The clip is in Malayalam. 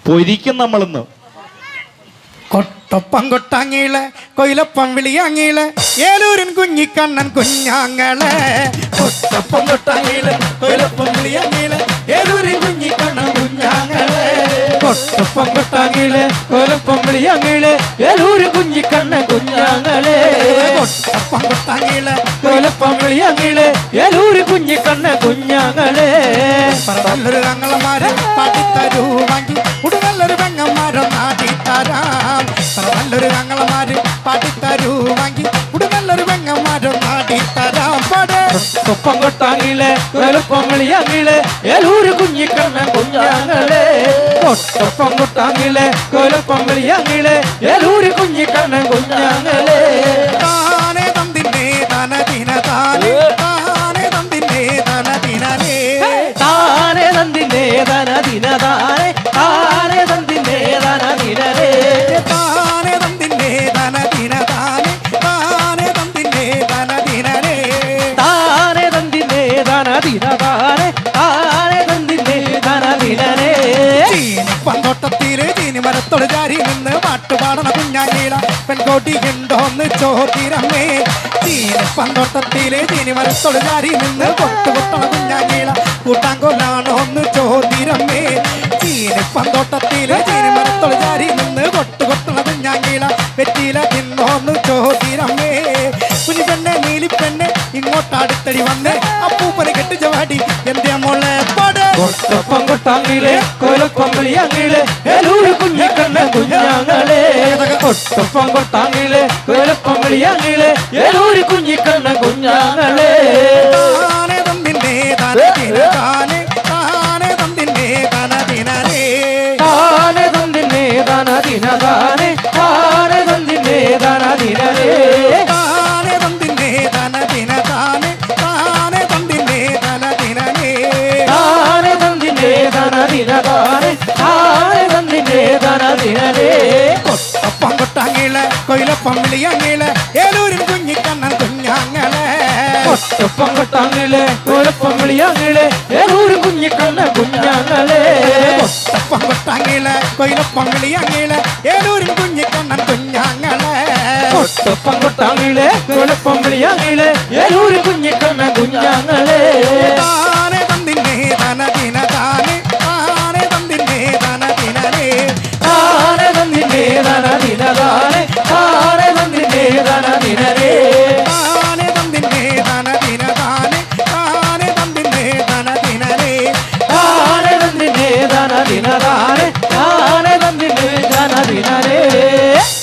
പൊരിക്കും നമ്മളിന്ന്. കൊട്ടൊപ്പം കൊട്ടാങ്ങീളെ കൊയിലപ്പം വിളിയാങ്ങീളെ ഏലൂരിൻ കുഞ്ഞിക്കണ്ണൻ കുഞ്ഞാങ്ങളെ. കൊട്ടൊപ്പം കൊട്ടാങ്ങീളെ കൊയിലപ്പം വിളിയാങ്ങീളെ ഏലൂരിൻ കുഞ്ഞിക്കണ്ണൻ കുഞ്ഞാങ്ങളെ. കൊട്ടൊപ്പം കൊട്ടാങ്ങീളെ കൊയിലപ്പം വിളിയാങ്ങീളെ ഏലൂരിൻ കുഞ്ഞിക്കണ്ണൻ കുഞ്ഞാങ്ങളെ. കൊട്ടൊപ്പം കൊട്ടാങ്ങീളെ കൊയിലപ്പം വിളിയാങ്ങീളെ ഏലൂരിൻ കുഞ്ഞിക്കണ്ണൻ കുഞ്ഞാങ്ങളെ. നല്ലൊരു ഞങ്ങളമാരെ പാട്ടിത്തരൂ വാങ്ങി ഉടുനല്ലൊരു പെങ്ങന്മാരെ നാട്ടിത്തരാം. നല്ലൊരു ഞങ്ങളമാര് പാട്ടിത്തരൂ വാങ്ങി ഉടുനല്ലൊരു പെങ്ങന്മാരെ നാട്ടിത്തരാം. കൊപ്പം കൊട്ടാങ്ങീളെ കൊയിലപ്പം വിളിയാങ്ങീളെ ഏലൂരിൻ കുഞ്ഞിക്കണ്ണൻ കുഞ്ഞാങ്ങളെ. കൊട്ടൊപ്പം കൊട്ടാങ്ങീളെ കൊയിലപ്പം വിളിയാങ്ങീളെ ഏലൂരിൻ കുഞ്ഞിക്കണ്ണൻ കുഞ്ഞാങ്ങളെ. താനെ തന്തിന്നേ തനദിന താനെ താനെ തന്തിന്നേ തനദിനേ താനെ തന്തിന്നേ തനദിന താനെ താനെ തന്തിന്നേ തനദിനേ താനെ തന്തിന്നേ തനദിന താനെ താനെ തന്തിന്നേ തനദിനേ താനെ തന്തിന്നേ തനദിന താനെ താനെ തന്തിന്നേ തനദിനേ. ചീനിപ്പന്തോട്ടത്തില് ചീനിമരത്തോട് ചാരി നിന്ന് പാട്ടുപാടണ കുഞ്ഞാങ്ങീള പെൺകോട്ടി ഉണ്ടോന്ന് ചോദിരമ്മേ. ചീനിപ്പന്തോട്ടത്തില് ചീനിമരത്തോട് ചാരി നിന്ന് പൊട്ടുപൊട്ടണ കുഞ്ഞാങ്ങീള കൂട്ടാങ്കൊല്ലാണോന്ന് ചോദിരമ്മേ. ചീനിപ്പന്തോട്ടത്തില് ചീനിമരത്തോട് ചാരി നിന്ന് പൊട്ടുപൊട്ടണ കുഞ്ഞാങ്ങീള വെറ്റില തിന്നോന്ന് ചോദിരമ്മേ. കുഞ്ഞിപ്പെണ്ണെ നീലിപ്പെണ്ണെ ഇങ്ങോട്ടടുത്തടി വന്ന് അപ്പൂപ്പനെ കെട്ടിച്ച വാടി എന്റെ മോളെ പാട്. കൊട്ടൊപ്പം കൊട്ടാങ്ങീളെ കൊയിലപ്പം വിളിയാങ്ങീളെ ഏലൂരിൻ കുഞ്ഞിക്കണ്ണൻ കുഞ്ഞാങ്ങളെ. കൊട്ടൊപ്പം കൊട്ടാങ്ങീളെ കൊയിലപ്പം വിളിയാങ്ങീളെ ഏലൂരിൻ കുഞ്ഞിക്കണ്ണൻ കുഞ്ഞാങ്ങളെ. താനെ തന്തിന്നേ തനദിന താനെ താനെ തന്തിന്നേ തനദിനേ താനെ തന്തിന്നേ തനദിന താനെ താനെ തന്തിന്നേ തനദിനേ താനെ തന്തിന്നേ തനദിന താനെ താനെ തന്തിന്നേ തനദിനേ താനെ തന്തിന്നേ തനദിന താനെ താനെ തന്തിന്നേ തനദിനേ. കൊട്ടൊപ്പം കൊട്ടാങ്ങീളെ കൊയിലപ്പം വിളിയാങ്ങീളെ ഏലൂരിൻ കുഞ്ഞിക്കണ്ണൻ കുഞ്ഞാങ്ങളെ. കൊട്ടൊപ്പം കൊട്ടാങ്ങീളെ കൊയിലപ്പം വിളിയാങ്ങീളെ ഏലൂരിൻ കുഞ്ഞിക്കണ്ണൻ കുഞ്ഞാങ്ങളെ. കൊട്ടൊപ്പം കൊട്ടാങ്ങീളെ കൊയിലപ്പം വിളിയാങ്ങീളെ ഏലൂരിൻ കുഞ്ഞിക്കണ്ണൻ കുഞ്ഞാങ്ങളെ. കൊട്ടൊപ്പം കൊട്ടാങ്ങീളെ കൊയിലപ്പം വിളിയാങ്ങീളെ ഏലൂരിൻ